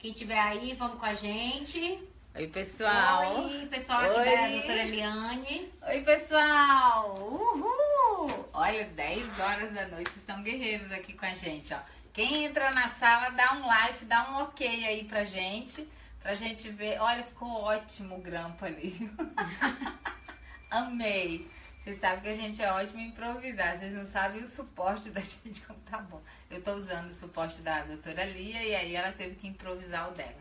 Quem tiver aí, vamos com a gente. Oi, pessoal. Oi, pessoal, aqui da doutora Eliane. Oi, pessoal. Uhul. Olha, 10 horas da noite, estão guerreiros aqui com a gente, ó. Quem entra na sala, dá um like, dá um ok aí pra gente ver. Olha, ficou ótimo o grampo ali. Amei. Vocês sabem que a gente é ótimo em improvisar. Vocês não sabem o suporte da gente como tá bom. Eu tô usando o suporte da doutora Lia e aí ela teve que improvisar o dela.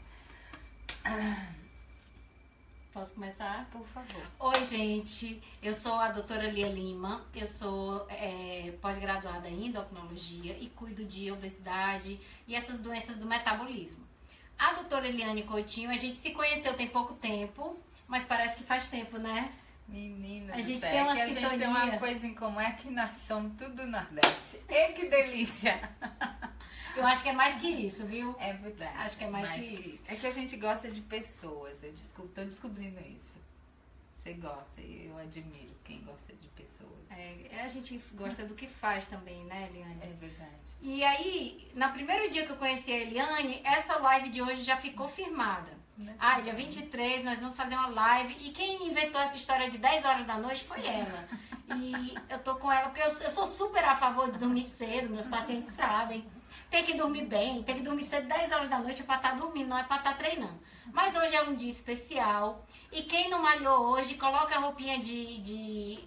Posso começar? Por favor. Oi, gente. Eu sou a doutora Lia Lima. Eu sou pós-graduada em endocrinologia e cuido de obesidade e essas doenças do metabolismo. A doutora Eliane Coutinho, a gente se conheceu tem pouco tempo, mas parece que faz tempo, né? Menina, a gente tem uma sintonia. A gente tem uma coisa em comum, é que nós somos tudo do Nordeste. E que delícia! Eu acho que é mais que isso, viu? É verdade. Acho que é mais que isso. É que a gente gosta de pessoas. Eu tô descobrindo isso. Você gosta, e eu admiro quem gosta de pessoas. A gente gosta do que faz também, né, Eliane? É verdade. E aí, no primeiro dia que eu conheci a Eliane, essa live de hoje já ficou firmada. Dia 23 nós vamos fazer uma live. E quem inventou essa história de 10 horas da noite foi ela. E eu tô com ela porque eu sou super a favor de dormir cedo, meus pacientes sabem. Tem que dormir bem, tem que dormir cedo, 10 horas da noite é pra estar dormindo, não é pra estar treinando. Mas hoje é um dia especial. E quem não malhou hoje, coloca a roupinha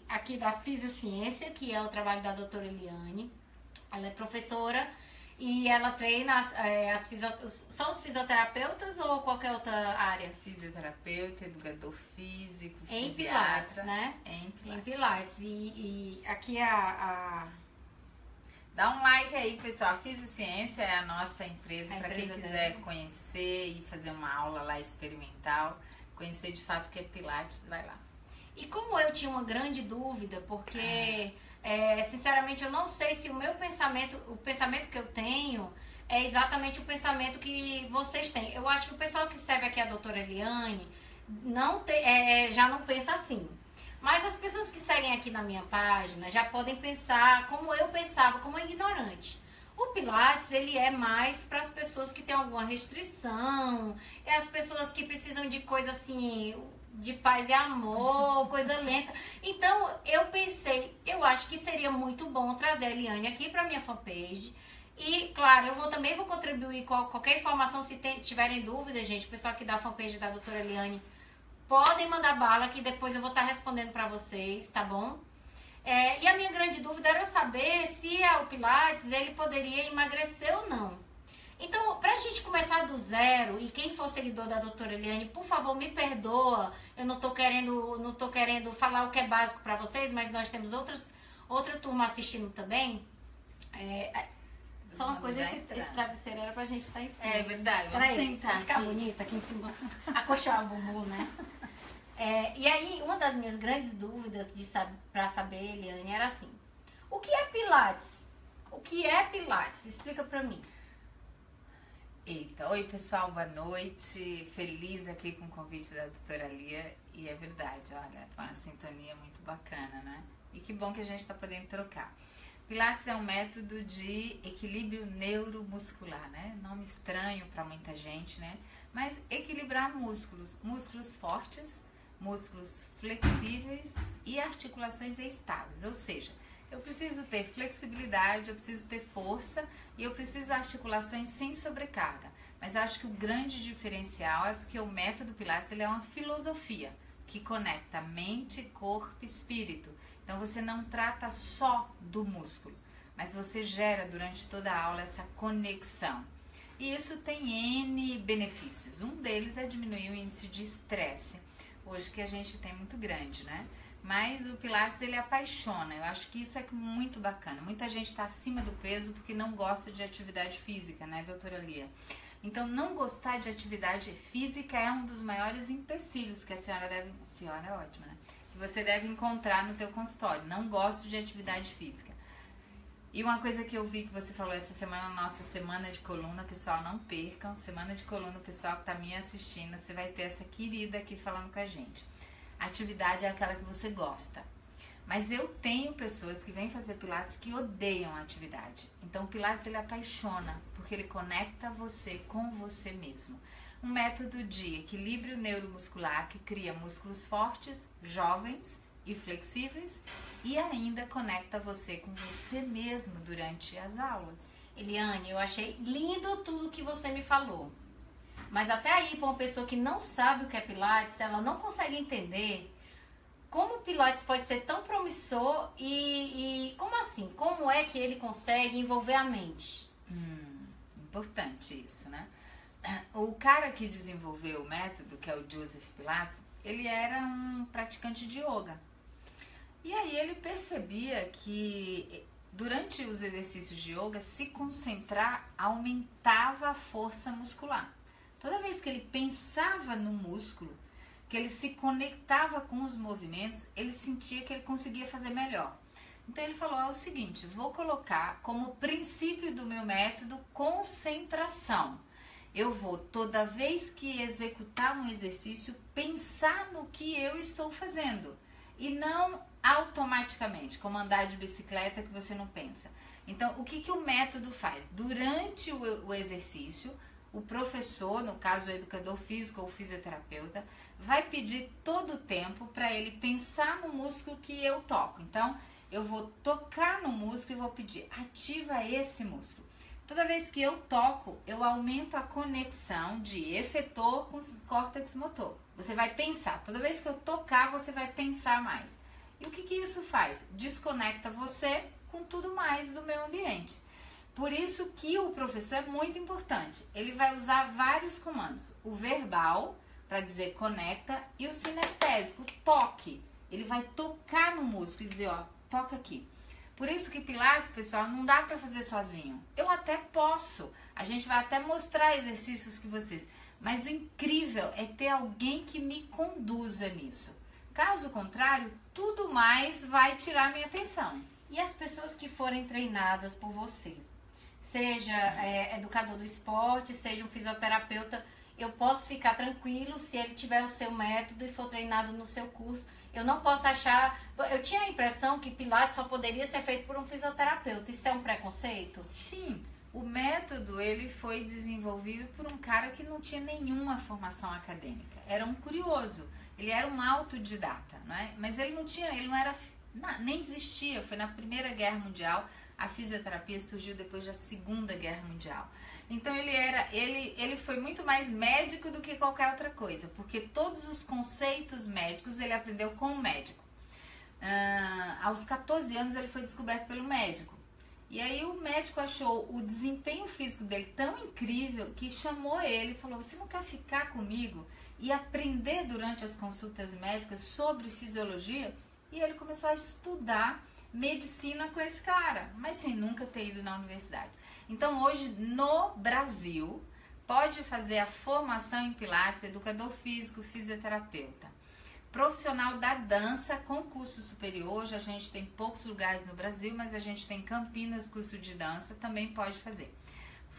aqui da Fisiociência, que é o trabalho da doutora Eliane. Ela é professora e ela treina só os fisioterapeutas ou qualquer outra área? Fisioterapeuta, educador físico, em fisiatra. Pilates, né? Em Pilates. Em Pilates. E aqui Dá um like aí, pessoal. A Fisiociência é a nossa empresa. Para quem quiser conhecer e fazer uma aula lá experimental, conhecer de fato o que é Pilates, vai lá. E como eu tinha uma grande dúvida, porque sinceramente eu não sei se o pensamento que eu tenho é exatamente o pensamento que vocês têm. Eu acho que o pessoal que serve aqui a doutora Eliane já não pensa assim. Mas as pessoas que seguem aqui na minha página já podem pensar como eu pensava, como ignorante. O Pilates, ele é mais para as pessoas que têm alguma restrição, é as pessoas que precisam de coisa assim, de paz e amor, coisa lenta. Então, eu acho que seria muito bom trazer a Eliane aqui para minha fanpage. E, claro, eu também vou contribuir com qualquer informação, se tiverem dúvidas, gente, o pessoal aqui da fanpage da doutora Eliane, podem mandar bala que depois eu vou estar respondendo para vocês, tá bom? E a minha grande dúvida era saber se o Pilates ele poderia emagrecer ou não. Então, pra gente começar do zero, e quem for seguidor da doutora Eliane, por favor, me perdoa. Eu não tô querendo falar o que é básico para vocês, mas nós temos outra turma assistindo também. Só uma coisa, esse travesseiro era pra gente estar em cima. É verdade, vamos sentar pra ficar bonita aqui em cima, acolchoar o bumbum, né? E aí, uma das minhas grandes dúvidas pra saber, Eliane, era assim: o que é Pilates? O que é Pilates? Explica pra mim. Eita, oi pessoal, boa noite. Feliz aqui com o convite da doutora Lia. E é verdade, olha, foi uma sintonia muito bacana, né? E que bom que a gente tá podendo trocar. Pilates é um método de equilíbrio neuromuscular, né? Nome estranho para muita gente, né? Mas equilibrar músculos fortes, músculos flexíveis e articulações estáveis. Ou seja, eu preciso ter flexibilidade, eu preciso ter força e eu preciso de articulações sem sobrecarga. Mas eu acho que o grande diferencial é porque o método Pilates ele é uma filosofia que conecta mente, corpo e espírito. Então você não trata só do músculo, mas você gera durante toda a aula essa conexão. E isso tem N benefícios. Um deles é diminuir o índice de estresse, hoje que a gente tem muito grande, né? Mas o Pilates ele apaixona, eu acho que isso é muito bacana. Muita gente está acima do peso porque não gosta de atividade física, né, doutora Lia? Então não gostar de atividade física é um dos maiores empecilhos que a senhora é ótima, né? Que você deve encontrar no teu consultório. Não gosto de atividade física. E uma coisa que eu vi que você falou essa semana, nossa semana de coluna, pessoal, não percam. Semana de coluna, pessoal que tá me assistindo, você vai ter essa querida aqui falando com a gente. Atividade é aquela que você gosta. Mas eu tenho pessoas que vêm fazer Pilates que odeiam a atividade. Então o Pilates ele apaixona, porque ele conecta você com você mesmo. Um método de equilíbrio neuromuscular que cria músculos fortes, jovens e flexíveis e ainda conecta você com você mesmo durante as aulas. Eliane, eu achei lindo tudo que você me falou. Mas até aí, para uma pessoa que não sabe o que é Pilates, ela não consegue entender como o Pilates pode ser tão promissor e como assim? Como é que ele consegue envolver a mente? Importante isso, né? O cara que desenvolveu o método, que é o Joseph Pilates, ele era um praticante de yoga. E aí ele percebia que durante os exercícios de yoga, se concentrar aumentava a força muscular. Toda vez que ele pensava no músculo, que ele se conectava com os movimentos, ele sentia que ele conseguia fazer melhor. Então ele falou, é o seguinte, vou colocar como princípio do meu método concentração. Eu vou, toda vez que executar um exercício, pensar no que eu estou fazendo e não automaticamente, como andar de bicicleta que você não pensa. Então, o que o método faz? Durante o exercício, o professor, no caso o educador físico ou fisioterapeuta, vai pedir todo o tempo para ele pensar no músculo que eu toco. Então, eu vou tocar no músculo e vou pedir, ativa esse músculo. Toda vez que eu toco, eu aumento a conexão de efetor com o córtex motor. Você vai pensar, toda vez que eu tocar, você vai pensar mais. E o que isso faz? Desconecta você com tudo mais do meio ambiente. Por isso que o professor é muito importante. Ele vai usar vários comandos. O verbal, para dizer conecta, e o sinestésico, o toque. Ele vai tocar no músculo e dizer, ó, toca aqui. Por isso que Pilates, pessoal, não dá para fazer sozinho. Eu até posso. A gente vai até mostrar exercícios que vocês... Mas o incrível é ter alguém que me conduza nisso. Caso contrário, tudo mais vai tirar minha atenção. E as pessoas que forem treinadas por você, seja educador do esporte, seja um fisioterapeuta, eu posso ficar tranquilo se ele tiver o seu método e for treinado no seu curso. Eu não posso achar... Eu tinha a impressão que Pilates só poderia ser feito por um fisioterapeuta. Isso é um preconceito? Sim. O método, ele foi desenvolvido por um cara que não tinha nenhuma formação acadêmica. Era um curioso. Ele era um autodidata, não é? Mas ele não era... nem existia. Foi na Primeira Guerra Mundial. A fisioterapia surgiu depois da Segunda Guerra Mundial. Então ele foi muito mais médico do que qualquer outra coisa, porque todos os conceitos médicos ele aprendeu com o médico. Aos 14 anos ele foi descoberto pelo médico. E aí o médico achou o desempenho físico dele tão incrível que chamou ele e falou, você não quer ficar comigo e aprender durante as consultas médicas sobre fisiologia? E ele começou a estudar medicina com esse cara, mas sem nunca ter ido na universidade. Então hoje no Brasil pode fazer a formação em Pilates, educador físico, fisioterapeuta. Profissional da dança com curso superior, hoje a gente tem poucos lugares no Brasil, mas a gente tem Campinas, curso de dança, também pode fazer.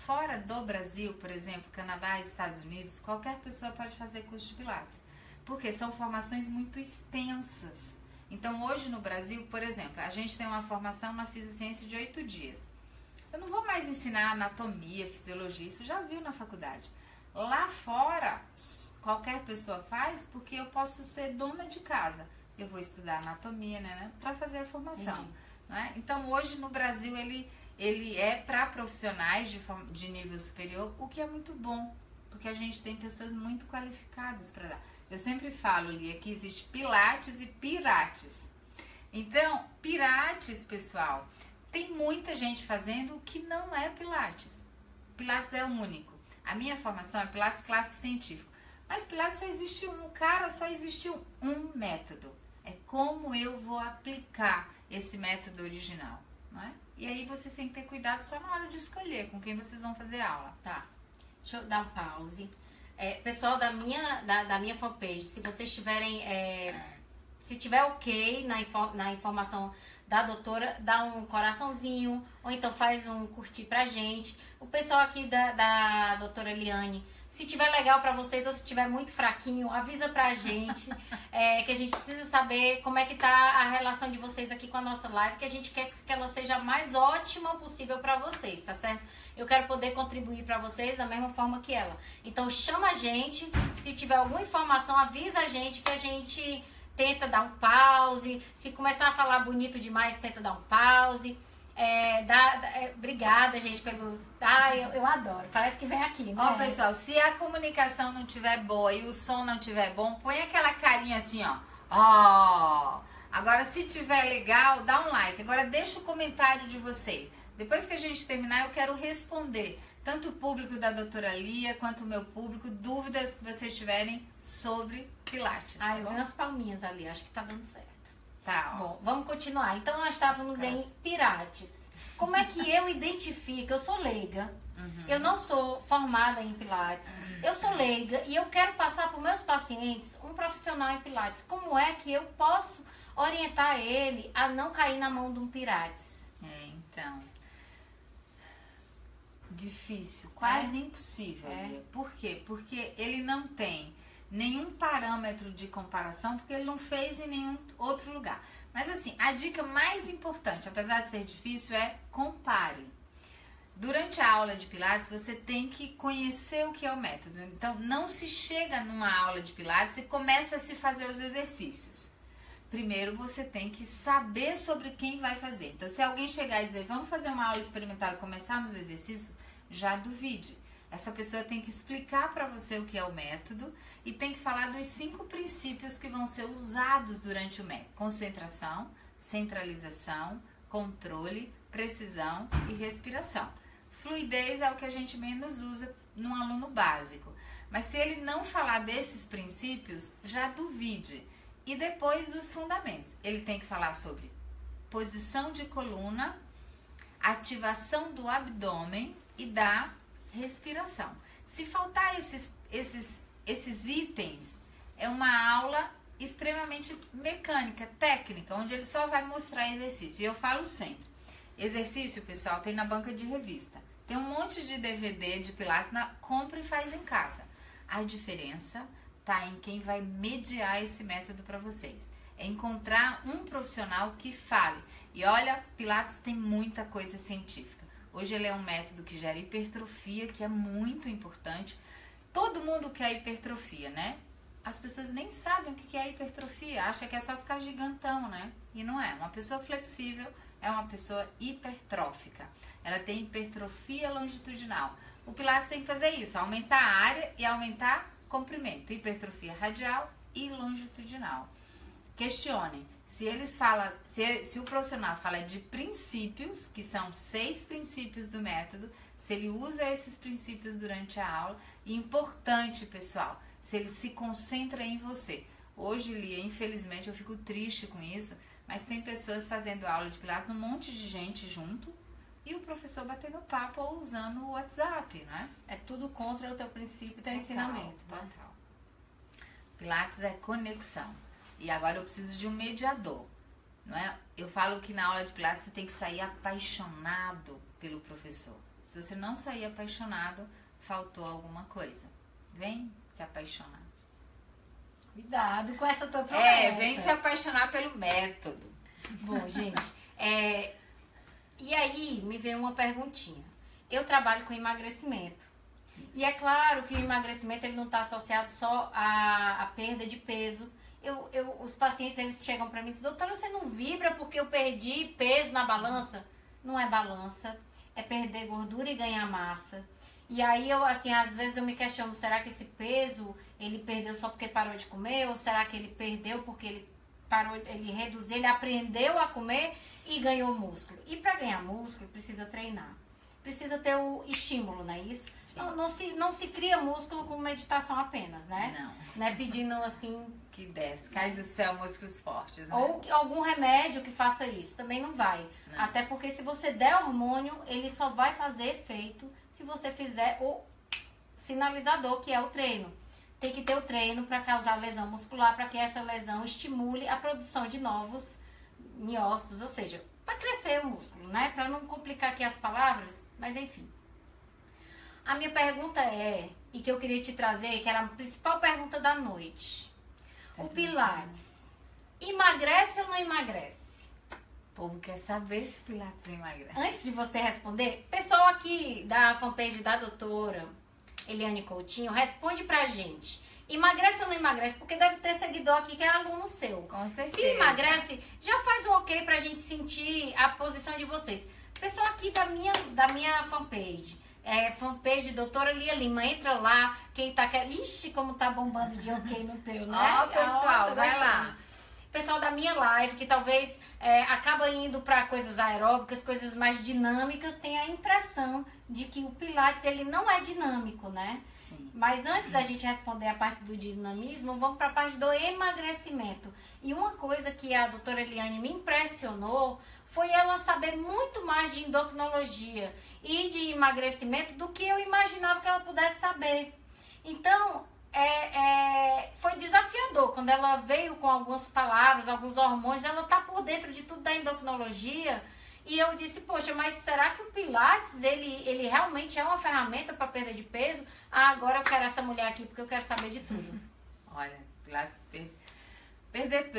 Fora do Brasil, por exemplo, Canadá e Estados Unidos, qualquer pessoa pode fazer curso de Pilates, porque são formações muito extensas. Então hoje no Brasil, por exemplo, a gente tem uma formação na Fisiociência de 8 dias. Eu não vou mais ensinar anatomia, fisiologia, isso já viu na faculdade. Lá fora, qualquer pessoa faz, porque eu posso ser dona de casa. Eu vou estudar anatomia, né, para fazer a formação. Né? Então hoje no Brasil ele é para profissionais de nível superior, o que é muito bom, porque a gente tem pessoas muito qualificadas para dar. Eu sempre falo, Lia, que existe Pilates e Pirates. Então, Pirates, pessoal, tem muita gente fazendo o que não é Pilates. Pilates é o único. A minha formação é Pilates clássico científico. Mas Pilates só existe um, cara, só existe um método. É como eu vou aplicar esse método original, não é? E aí vocês têm que ter cuidado só na hora de escolher com quem vocês vão fazer aula. Tá, deixa eu dar um pause. Pessoal da minha fanpage, se vocês tiverem, se tiver ok na informação da doutora, dá um coraçãozinho, ou então faz um curtir pra gente. O pessoal aqui da doutora Eliane, Se tiver legal pra vocês ou se tiver muito fraquinho, avisa pra gente, que a gente precisa saber como é que tá a relação de vocês aqui com a nossa live, que a gente quer que ela seja a mais ótima possível pra vocês, tá certo? Eu quero poder contribuir pra vocês da mesma forma que ela. Então chama a gente, se tiver alguma informação, avisa a gente que a gente tenta dar um pause. Se começar a falar bonito demais, tenta dar um pause. Obrigada, gente, pelos... eu adoro. Parece que vem aqui, né? Ó, pessoal, se a comunicação não tiver boa e o som não tiver bom, põe aquela carinha assim, ó. Agora, se tiver legal, dá um like. Agora, deixa o comentário de vocês. Depois que a gente terminar, eu quero responder tanto o público da doutora Lia quanto o meu público, dúvidas que vocês tiverem sobre Pilates. Eu vi umas palminhas ali, acho que tá dando certo. Tá, ó. Bom, vamos continuar. Então, nós estávamos em Pilates. Como é que eu identifico? Eu sou leiga, eu não sou formada em Pilates, eu sou leiga e eu quero passar para os meus pacientes um profissional em Pilates. Como é que eu posso orientar ele a não cair na mão de um Pilates? Então, difícil, quase impossível. Por quê? Porque ele não tem nenhum parâmetro de comparação, porque ele não fez em nenhum outro lugar. Mas assim, a dica mais importante, apesar de ser difícil, é compare. Durante a aula de Pilates, você tem que conhecer o que é o método. Então, não se chega numa aula de Pilates e começa a se fazer os exercícios. Primeiro, você tem que saber sobre quem vai fazer. Então, se alguém chegar e dizer, vamos fazer uma aula experimental e começar nos exercícios, já duvide. Essa pessoa tem que explicar para você o que é o método e tem que falar dos 5 princípios que vão ser usados durante o método. Concentração, centralização, controle, precisão e respiração. Fluidez é o que a gente menos usa num aluno básico. Mas se ele não falar desses princípios, já duvide. E depois dos fundamentos. Ele tem que falar sobre posição de coluna, ativação do abdômen e da respiração. Se faltar esses itens, é uma aula extremamente mecânica, técnica, onde ele só vai mostrar exercício. E eu falo sempre, exercício, pessoal, tem na banca de revista. Tem um monte de DVD de Pilates, compra e faz em casa. A diferença tá em quem vai mediar esse método para vocês. É encontrar um profissional que fale. E olha, Pilates tem muita coisa científica. Hoje ele é um método que gera hipertrofia, que é muito importante. Todo mundo quer hipertrofia, né? As pessoas nem sabem o que é hipertrofia, acham que é só ficar gigantão, né? E não é. Uma pessoa flexível é uma pessoa hipertrófica. Ela tem hipertrofia longitudinal. O Pilates tem que fazer isso, aumentar a área e aumentar comprimento, hipertrofia radial e longitudinal. Questionem. Se o profissional fala de princípios, que são 6 princípios do método, se ele usa esses princípios durante a aula, e importante, pessoal, se ele se concentra em você. Hoje, Lia, infelizmente, eu fico triste com isso, mas tem pessoas fazendo aula de Pilates, um monte de gente junto, e o professor batendo papo ou usando o WhatsApp, né? É tudo contra o teu princípio e teu ensinamento, tá? Total. Pilates é conexão. E agora eu preciso de um mediador, não é? Eu falo que na aula de Pilates você tem que sair apaixonado pelo professor. Se você não sair apaixonado, faltou alguma coisa. Vem se apaixonar. Cuidado com essa tua promessa. Vem se apaixonar pelo método. Bom, gente, e aí me veio uma perguntinha. Eu trabalho com emagrecimento. Isso. E é claro que o emagrecimento ele não está associado só à perda de peso. Os pacientes eles chegam para mim e dizem, doutora, você não vibra porque eu perdi peso na balança? Não é balança, é perder gordura e ganhar massa. E aí às vezes eu me questiono, será que esse peso ele perdeu só porque parou de comer? Ou será que ele perdeu porque ele reduziu, ele aprendeu a comer e ganhou músculo? E para ganhar músculo precisa treinar. Precisa ter o estímulo, não é isso? Não se cria músculo com meditação apenas, né? Não é pedindo assim... Que desce, cai do céu músculos fortes, né? Ou algum remédio que faça isso, também não vai. Não. Até porque se você der hormônio, ele só vai fazer efeito se você fizer o sinalizador, que é o treino. Tem que ter o treino para causar lesão muscular, para que essa lesão estimule a produção de novos miócitos, ou seja, para crescer o músculo, né? Para não complicar aqui as palavras, mas enfim. A minha pergunta é, e que eu queria te trazer, que era a principal pergunta da noite. O Pilates, emagrece ou não emagrece? O povo quer saber se o Pilates emagrece. Antes de você responder, pessoal aqui da fanpage da doutora Eliane Coutinho, responde pra gente. Emagrece ou não emagrece? Porque deve ter seguidor aqui que é aluno seu. Com certeza. Se emagrece, já faz um ok pra gente sentir a posição de vocês. Pessoal aqui da minha fanpage. Fanpage doutora Lia Lima. Entra lá. Quem tá querendo... Ixi, como tá bombando de ok no teu, né? Ó, pessoal, vai lá. Pessoal da minha live, que talvez acaba indo para coisas aeróbicas, coisas mais dinâmicas, tem a impressão de que o Pilates, ele não é dinâmico, né? Sim. Mas antes da gente responder a parte do dinamismo, vamos para a parte do emagrecimento. E uma coisa que a doutora Eliane me impressionou foi ela saber muito mais de endocrinologia e de emagrecimento do que eu imaginava que ela pudesse saber. Então, foi desafiador. Quando ela veio com algumas palavras, alguns hormônios, ela tá por dentro de tudo da endocrinologia. E eu disse, poxa, mas será que o Pilates, ele realmente é uma ferramenta para perda de peso? Ah, agora eu quero essa mulher aqui porque eu quero saber de tudo. Olha, Pilates perder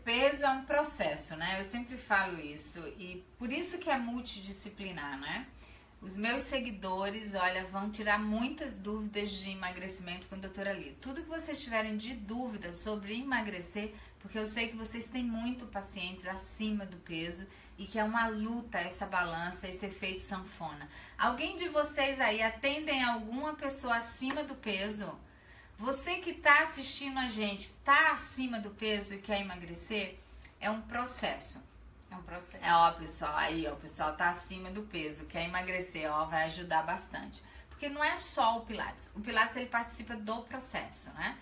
peso é um processo, né? Eu sempre falo isso. E por isso que é multidisciplinar, né? Os meus seguidores, olha, vão tirar muitas dúvidas de emagrecimento com a doutora Lia. Tudo que vocês tiverem de dúvida sobre emagrecer, porque eu sei que vocês têm muito pacientes acima do peso e que é uma luta essa balança, esse efeito sanfona. Alguém de vocês aí atendem alguma pessoa acima do peso? Você que está assistindo a gente, está acima do peso e quer emagrecer? É um processo. É um processo. Ó, pessoal, aí, ó, o pessoal tá acima do peso, quer emagrecer, ó, vai ajudar bastante. Porque não é só o Pilates. O Pilates, ele participa do processo, né?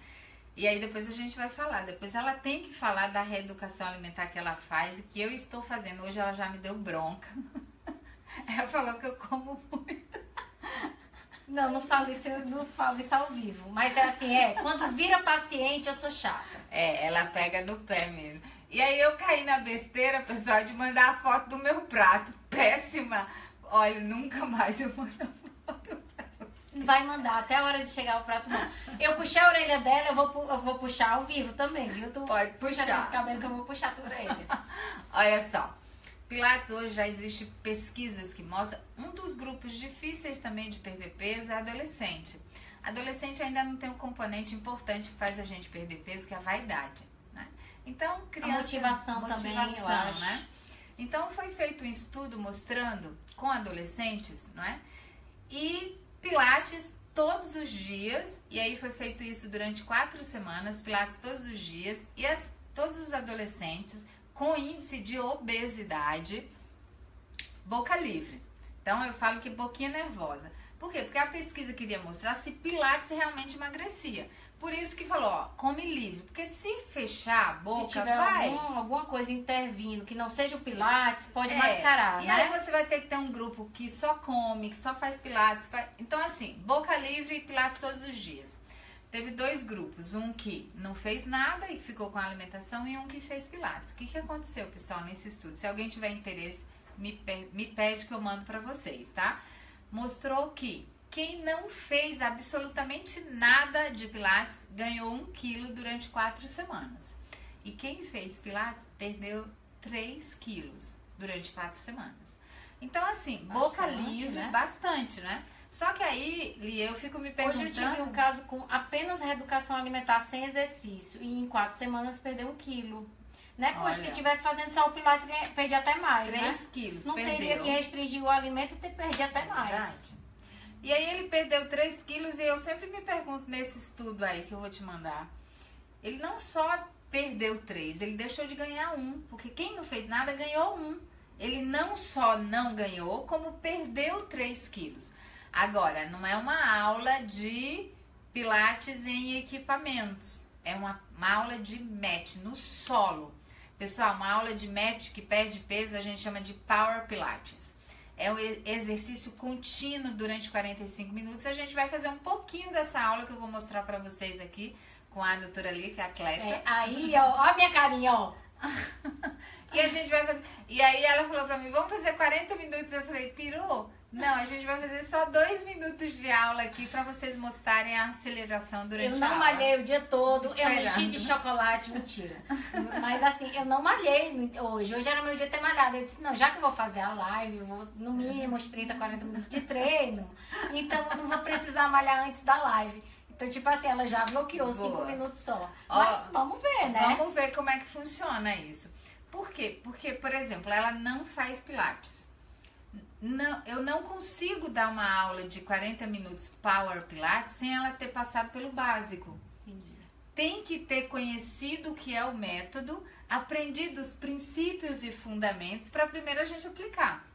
E aí depois a gente vai falar. Depois ela tem que falar da reeducação alimentar que ela faz e que eu estou fazendo. Hoje ela já me deu bronca. Ela falou que eu como muito. Não falo isso ao vivo. Mas é assim, quando vira paciente, eu sou chata. Ela pega no pé mesmo. E aí eu caí na besteira, pessoal, de mandar a foto do meu prato. Péssima. Olha, nunca mais eu mando a foto. Vai mandar até a hora de chegar o prato bom. Eu puxei a orelha dela, eu vou puxar ao vivo também, viu? Tu pode puxar. Puxa esses cabelos que eu vou puxar a tua orelha. Olha só. Pilates hoje já existe pesquisas que mostram. Um dos grupos difíceis também de perder peso é adolescente. Adolescente ainda não tem um componente importante que faz a gente perder peso, que é a vaidade. Então, criança, a motivação também, eu acho. Né? Então, foi feito um estudo mostrando com adolescentes, não é? E Pilates todos os dias, e aí foi feito isso durante 4 semanas, Pilates todos os dias, e todos os adolescentes com índice de obesidade, boca livre. Então, eu falo que boquinha nervosa. Por quê? Porque a pesquisa queria mostrar se Pilates realmente emagrecia. Por isso que falou, ó, come livre. Porque se fechar a boca, se tiver alguma coisa intervindo, que não seja o Pilates, pode mascarar, e né? aí você vai ter que ter um grupo que só come, que só faz Pilates. Então, assim, boca livre e Pilates todos os dias. Teve 2 grupos, um que não fez nada e ficou com a alimentação e um que fez Pilates. O que aconteceu, pessoal, nesse estudo? Se alguém tiver interesse, me pede que eu mando pra vocês, tá? Mostrou que quem não fez absolutamente nada de Pilates ganhou 1 quilo durante 4 semanas. E quem fez Pilates perdeu 3 quilos durante 4 semanas. Então, assim, bastante, boca livre, né? Bastante, né? Só que aí, Lia, eu fico me perguntando... Hoje eu tive um caso com apenas reeducação alimentar sem exercício. E em 4 semanas perdeu 1 quilo. Né? Poxa, se tivesse fazendo só o Pilates, perdi até mais, 3 quilos, não perdeu. Teria que restringir o alimento e perder até mais. Verdade. E aí ele perdeu 3 quilos e eu sempre me pergunto nesse estudo aí que eu vou te mandar. Ele não só perdeu 3, ele deixou de ganhar 1. Porque quem não fez nada ganhou 1. Ele não só não ganhou, como perdeu 3 quilos. Agora, não é uma aula de Pilates em equipamentos. É uma aula de mat no solo. Pessoal, uma aula de mat que perde peso a gente chama de Power Pilates. É um exercício contínuo durante 45 minutos. A gente vai fazer um pouquinho dessa aula que eu vou mostrar pra vocês aqui com a doutora Lia, que é atleta. Aí, ó a minha carinha, ó. E a gente vai fazer... E aí ela falou pra mim, vamos fazer 40 minutos. Eu falei, pirou? Não, a gente vai fazer só 2 minutos de aula aqui pra vocês mostrarem a aceleração durante a aula. Eu não malhei o dia todo, eu enchi de chocolate, mentira. Mas assim, eu não malhei hoje. Hoje era meu dia de ter malhado. Eu disse, não, já que eu vou fazer a live, eu vou no mínimo uns 30, 40 minutos de treino. Então eu não vou precisar malhar antes da live. Então, tipo assim, ela já bloqueou 5 minutos só. Mas vamos ver, né? Vamos ver como é que funciona isso. Por quê? Porque, por exemplo, ela não faz pilates. Não, eu não consigo dar uma aula de 40 minutos Power Pilates sem ela ter passado pelo básico. Entendi. Tem que ter conhecido o que é o método, aprendido os princípios e fundamentos para primeiro a gente aplicar.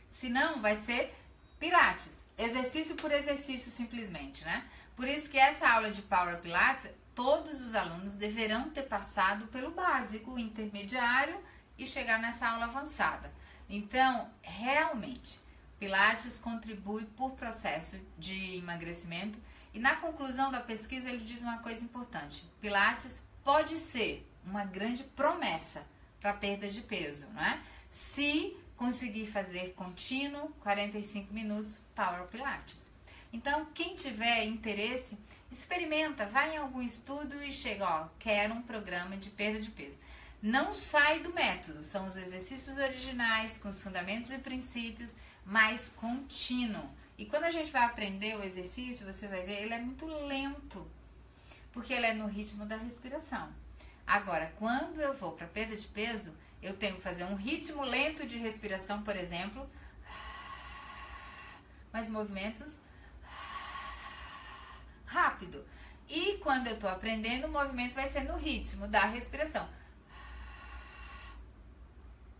Senão vai ser Pilates, exercício por exercício simplesmente, né? Por isso que essa aula de Power Pilates, todos os alunos deverão ter passado pelo básico, o intermediário e chegar nessa aula avançada. Então, realmente, Pilates contribui por processo de emagrecimento e na conclusão da pesquisa ele diz uma coisa importante. Pilates pode ser uma grande promessa para perda de peso, não é? Se conseguir fazer contínuo, 45 minutos, Power Pilates. Então, quem tiver interesse, experimenta, vai em algum estudo e chega, ó, quero um programa de perda de peso. Não sai do método, são os exercícios originais, com os fundamentos e princípios, mas contínuo. E quando a gente vai aprender o exercício, você vai ver, ele é muito lento, porque ele é no ritmo da respiração. Agora, quando eu vou para perda de peso, eu tenho que fazer um ritmo lento de respiração, por exemplo, mas movimentos rápido. E quando eu estou aprendendo, o movimento vai ser no ritmo da respiração.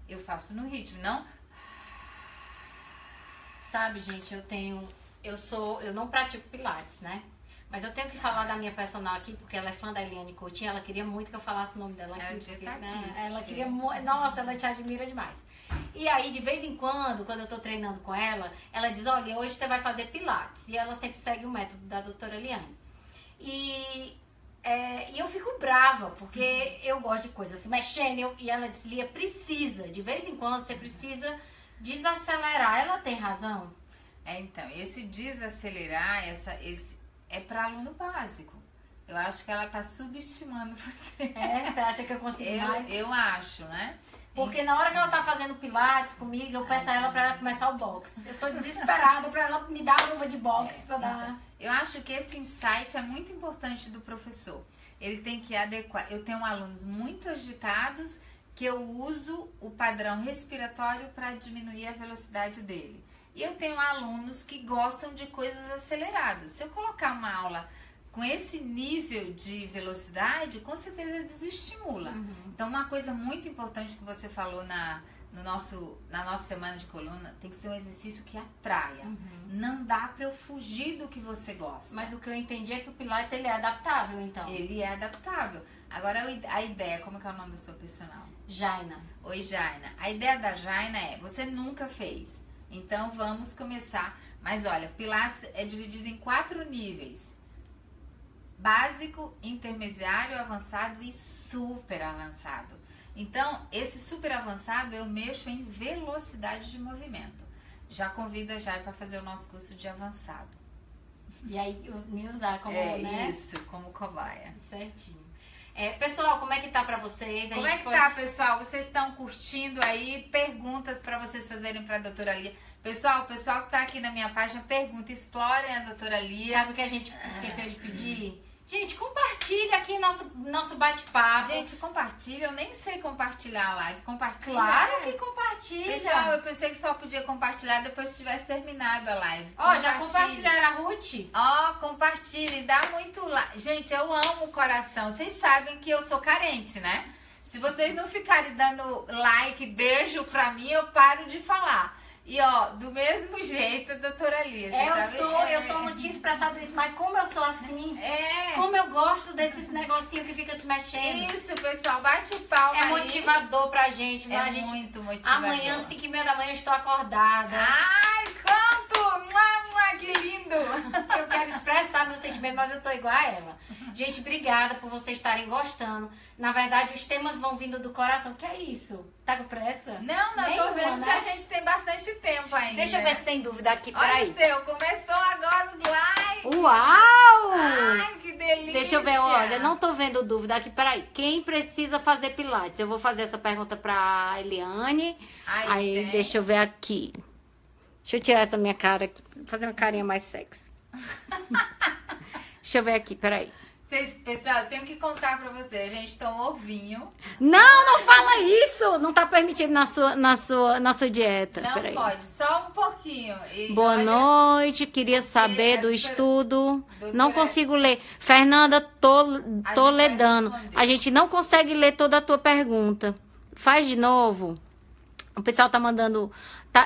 Eu faço no ritmo, não? Sabe, gente, eu não pratico Pilates, né? Mas eu tenho que falar da minha personal aqui, porque ela é fã da Eliane Coutinho, ela queria muito que eu falasse o nome dela aqui. Porque, né, ela queria muito, nossa, ela te admira demais. E aí, de vez em quando eu tô treinando com ela, ela diz, olha, hoje você vai fazer Pilates. E ela sempre segue o método da doutora Eliane. E eu fico brava, porque eu gosto de coisas se mexendo. E ela disse, Lia, precisa, de vez em quando você precisa desacelerar. Ela tem razão? Então, esse desacelerar, esse é para aluno básico. Eu acho que ela tá subestimando você. Você acha que eu consigo mais? Eu acho, né? Porque na hora que ela tá fazendo Pilates comigo, eu peço a ela pra ela começar o boxe. Eu tô desesperada pra ela me dar a luva de boxe pra dar... Eu acho que esse insight é muito importante do professor. Ele tem que adequar. Eu tenho alunos muito agitados que eu uso o padrão respiratório para diminuir a velocidade dele. E eu tenho alunos que gostam de coisas aceleradas. Se eu colocar uma aula com esse nível de velocidade, com certeza desestimula. Então, uma coisa muito importante que você falou na nossa semana de coluna, tem que ser um exercício que atraia. Não dá pra eu fugir do que você gosta. Mas o que eu entendi é que o Pilates, ele é adaptável, então. Ele é adaptável. Agora, a ideia, como que é o nome da sua personal? Jaina. Oi, Jaina. A ideia da Jaina é, você nunca fez. Então, vamos começar. Mas olha, Pilates é dividido em 4 níveis. Básico, intermediário, avançado e super avançado. Então, esse super avançado eu mexo em velocidade de movimento. Já convido a Jai para fazer o nosso curso de avançado. E aí, me usar como, né? Isso, como cobaia. Certinho. Pessoal, como é que tá pra vocês? Como é que tá, pessoal? Vocês estão curtindo aí? Perguntas para vocês fazerem pra doutora Lia. Pessoal, o pessoal que tá aqui na minha página, pergunta, explorem a doutora Lia. Sabe o que a gente esqueceu de pedir? Gente, compartilha aqui nosso bate-papo. Gente, compartilha. Eu nem sei compartilhar a live. Compartilha. Claro que compartilha. Pessoal, eu pensei que só podia compartilhar depois que tivesse terminado a live. Já compartilharam a Ruth? Compartilha e dá muito like. Gente, eu amo o coração. Vocês sabem que eu sou carente, né? Se vocês não ficarem dando like, beijo pra mim, eu paro de falar. E do mesmo jeito, doutora Lia, eu sou muito expressada nisso, mas como eu sou assim, como eu gosto desses negocinhos que fica se mexendo. Isso, pessoal, bate palma aí. Motivador pra gente, né? Muito motivador. Amanhã, 5h30 da manhã, eu estou acordada. Ai, quanto! que lindo! Eu quero expressar meu sentimento, mas eu tô igual a ela. Gente, obrigada por vocês estarem gostando. Na verdade, os temas vão vindo do coração. Que é isso? Tá com pressa? Não, eu tô vendo se a gente tem bastante tempo ainda. Deixa eu ver se tem dúvida aqui. Olha Peraí. o seu, começou agora os likes. Uau! Ai, que delícia. Deixa eu ver, olha, não tô vendo dúvida aqui. Peraí. Quem precisa fazer pilates? Eu vou fazer essa pergunta pra Eliane. Aí deixa eu ver aqui. Deixa eu tirar essa minha cara aqui. Fazer uma carinha mais sexy. Deixa eu ver aqui, peraí. Pessoal, eu tenho que contar pra você. A gente tomou vinho. Não fala isso! Não tá permitido na sua dieta. Não peraí. pode, só um pouquinho. Boa noite, queria saber do estudo. Não consigo ler. Fernanda Toledano. A gente não consegue ler toda a tua pergunta. Faz de novo. O pessoal tá mandando...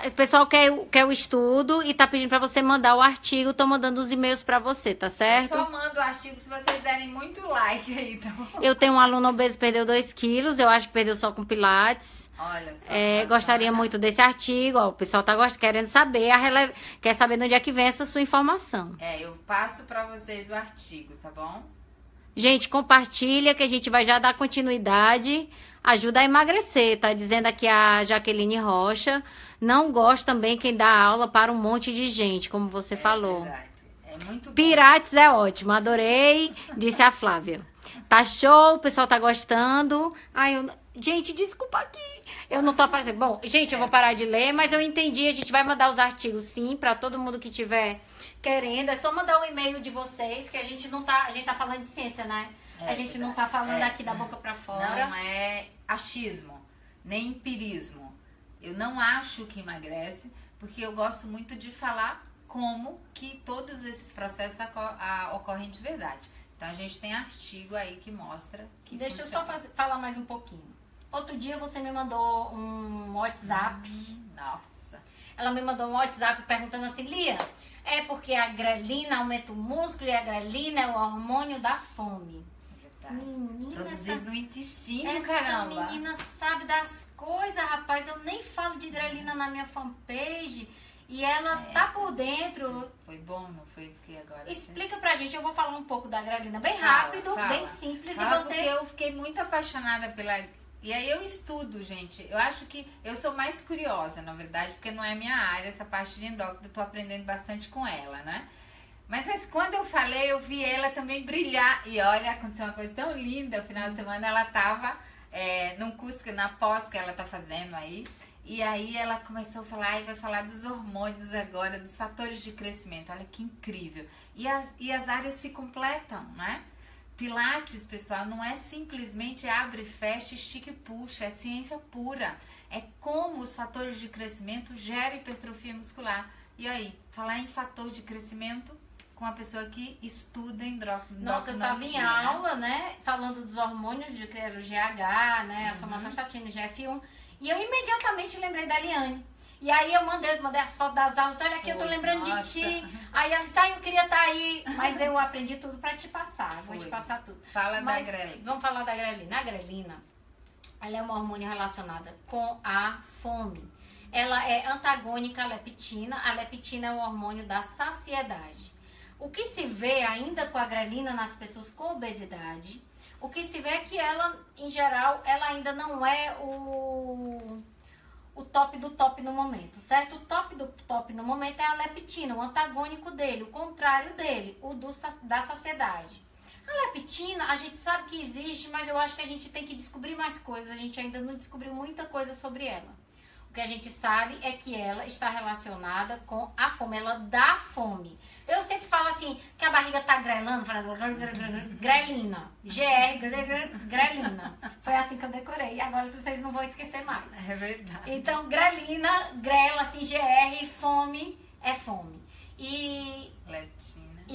O pessoal quer o estudo e tá pedindo pra você mandar o artigo. Tô mandando os e-mails pra você, tá certo? Eu só mando o artigo se vocês derem muito like aí, tá bom? Eu tenho um aluno obeso que perdeu 2 quilos. Eu acho que perdeu só com pilates. Olha só. Gostaria muito desse artigo. Ó, o pessoal tá querendo saber. Quer saber de onde é que vem essa sua informação. Eu passo pra vocês o artigo, tá bom? Gente, compartilha que a gente vai já dar continuidade. Ajuda a emagrecer, tá dizendo aqui a Jaqueline Rocha. Não gosto também quem dá aula para um monte de gente, como você falou. Verdade. É muito bom. Pilates é ótimo, adorei, disse a Flávia. Tá show, o pessoal tá gostando. Gente, desculpa aqui. Eu não tô aparecendo. Bom, gente, eu vou parar de ler, mas eu entendi. A gente vai mandar os artigos sim, para todo mundo que tiver querendo. É só mandar um e-mail de vocês, que a gente tá falando de ciência, né? A gente não tá falando aqui da boca pra fora. Não é achismo, nem empirismo. Eu não acho que emagrece, porque eu gosto muito de falar como que todos esses processos ocorrem de verdade. Então a gente tem artigo aí que mostra que Deixa funciona. eu só falar mais um pouquinho. Outro dia você me mandou um WhatsApp. Nossa. Ela me mandou um WhatsApp perguntando assim, Lia, é porque a grelina aumenta o músculo e a grelina é o hormônio da fome. Menina, produzido no intestino, essa caramba. menina sabe das coisas, rapaz. Eu nem falo de grelina na minha fanpage e ela tá por dentro. Foi bom, não foi? Porque agora... Explica pra gente, eu vou falar um pouco da grelina bem rápido, bem simples. Fala, e você... porque eu fiquei muito apaixonada pela... E aí eu estudo, gente. Eu acho que eu sou mais curiosa, na verdade, porque não é minha área, essa parte de endócrino, eu tô aprendendo bastante com ela, né? Mas quando eu falei, eu vi ela também brilhar. E olha, aconteceu uma coisa tão linda. No final de semana ela tava num curso, na pós que ela tá fazendo aí. E aí ela começou a falar, e vai falar dos hormônios agora, dos fatores de crescimento. Olha que incrível. E as áreas se completam, né? Pilates, pessoal, não é simplesmente abre, fecha, estica e puxa. É ciência pura. É como os fatores de crescimento geram hipertrofia muscular. E aí, falar em fator de crescimento... com uma pessoa que estuda endócrinologia. Nossa, eu tava em aula, né? Falando dos hormônios, de que era o GH, né? A somatostatina, GF1. E eu imediatamente lembrei da Liane. E aí eu mandei as fotos das aulas. Olha aqui, eu tô lembrando de ti. Aí ela disse, eu queria estar aí. Mas eu aprendi tudo pra te passar. Vou te passar tudo. Fala da grelina. Vamos falar da grelina. A grelina, ela é uma hormônio relacionada com a fome. Ela é antagônica à leptina. A leptina é o hormônio da saciedade. O que se vê ainda com a grelina nas pessoas com obesidade, o que se vê é que ela, em geral, ela ainda não é o top do top no momento, certo? O top do top no momento é a leptina, o antagônico dele, o contrário dele, o da saciedade. A leptina, a gente sabe que existe, mas eu acho que a gente tem que descobrir mais coisas, a gente ainda não descobriu muita coisa sobre ela. O que a gente sabe é que ela está relacionada com a fome, ela dá fome. Eu sempre falo assim, que a barriga tá grelando, grelina, grelina. Foi assim que eu decorei, e agora vocês não vão esquecer mais. É verdade. Então, grelina, grela, assim, GR, fome, é fome. E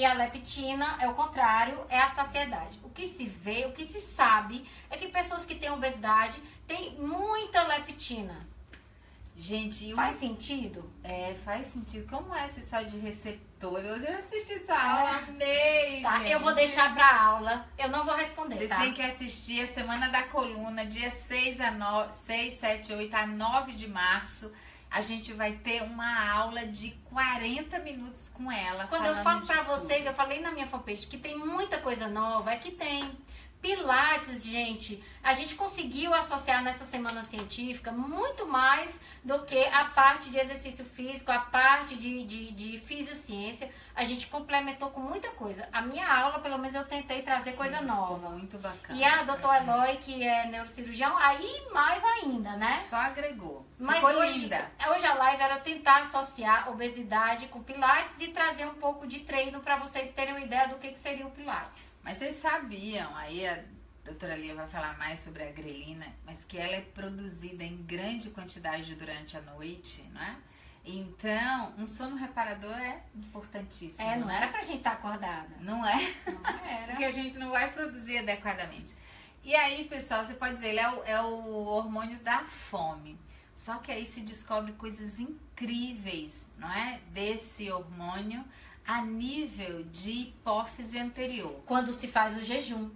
a leptina é o contrário, é a saciedade. O que se vê, o que se sabe, é que pessoas que têm obesidade têm muita leptina. Gente, faz sentido? Faz sentido. Como é essa história de receptores? Eu já assisti essa aula, amei, tá, gente. eu vou deixar pra aula. Eu não vou responder, Vocês tá? têm que assistir a Semana da Coluna, dia 6, 7, 8 a 9 de março. a gente vai ter uma aula de 40 minutos com ela. Quando eu falo pra vocês, eu falei na minha fanpage que tem muita coisa nova, é que tem. Pilates, gente, a gente conseguiu associar nessa semana científica muito mais do que a parte de exercício físico, a parte de fisiociência. A gente complementou com muita coisa. A minha aula, pelo menos, eu tentei trazer coisa nova. Muito bacana. E a doutora Eloy, que é neurocirurgião, aí mais ainda, né? Só agregou. Mas ficou hoje, linda. Hoje a live era tentar associar obesidade com Pilates e trazer um pouco de treino para vocês terem uma ideia do que seria o Pilates. Mas vocês sabiam, aí a doutora Lia vai falar mais sobre a grelina, mas que ela é produzida em grande quantidade durante a noite, não é? Então, um sono reparador é importantíssimo. Não era pra gente estar acordada. Não é? Não era. Porque a gente não vai produzir adequadamente. E aí, pessoal, você pode dizer, ele é o hormônio da fome. Só que aí se descobre coisas incríveis, não é? Desse hormônio a nível de hipófise anterior. Quando se faz o jejum.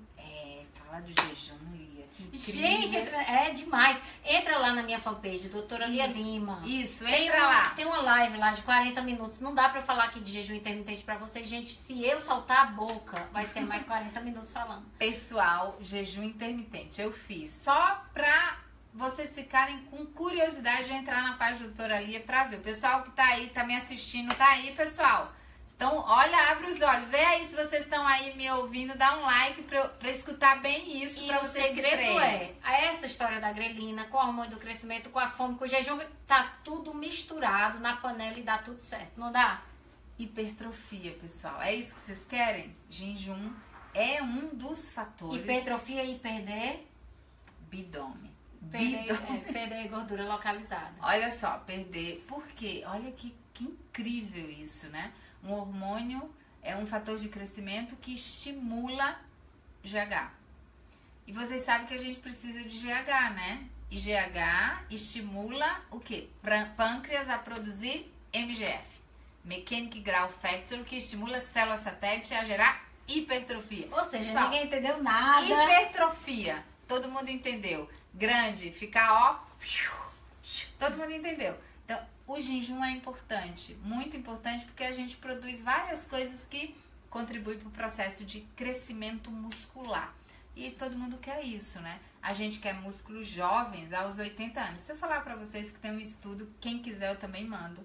Fala do jejum, Lia. Que incrível. Gente, é demais. Entra lá na minha fanpage, doutora Lia Lima. Isso, entra lá. Tem uma live lá de 40 minutos. Não dá pra eu falar aqui de jejum intermitente pra vocês. Gente, se eu soltar a boca, vai ser mais 40 minutos falando. Pessoal, jejum intermitente. Eu fiz só pra vocês ficarem com curiosidade de entrar na página da doutora Lia pra ver. O pessoal que tá aí, tá me assistindo, tá aí, pessoal. Então, olha, abre os olhos. Vê aí se vocês estão aí me ouvindo. Dá um like pra escutar bem isso. E o segredo é essa história da grelina, com o hormônio do crescimento, com a fome, com o jejum. Tá tudo misturado na panela e dá tudo certo. Não dá? Hipertrofia, pessoal. É isso que vocês querem? Jejum é um dos fatores. Hipertrofia e perder? Abdômen. Perder gordura localizada. Olha só, perder. Por quê? Olha que incrível isso, né? Um hormônio é um fator de crescimento que estimula GH. E vocês sabem que a gente precisa de GH, né? E GH estimula o quê? Pâncreas a produzir MGF, Mechanic Growth Factor, que estimula a célula satélite a gerar hipertrofia. Ou seja, pessoal, ninguém entendeu nada. Hipertrofia. Todo mundo entendeu. Grande, ficar ó. Todo mundo entendeu. Então, o jejum é importante, muito importante, porque a gente produz várias coisas que contribuem para o processo de crescimento muscular. E todo mundo quer isso, né? A gente quer músculos jovens aos 80 anos. Se eu falar para vocês que tem um estudo, quem quiser eu também mando,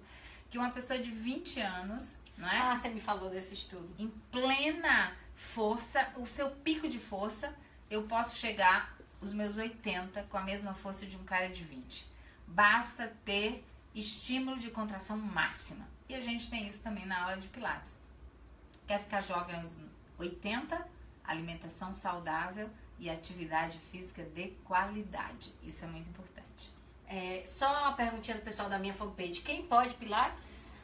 que uma pessoa de 20 anos, não é? Ah, você me falou desse estudo. Em plena força, o seu pico de força, eu posso chegar aos meus 80 com a mesma força de um cara de 20. Basta ter estímulo de contração máxima. E a gente tem isso também na aula de Pilates. Quer ficar jovem aos 80? Alimentação saudável e atividade física de qualidade. Isso é muito importante. Só uma perguntinha do pessoal da minha fanpage. Quem pode Pilates?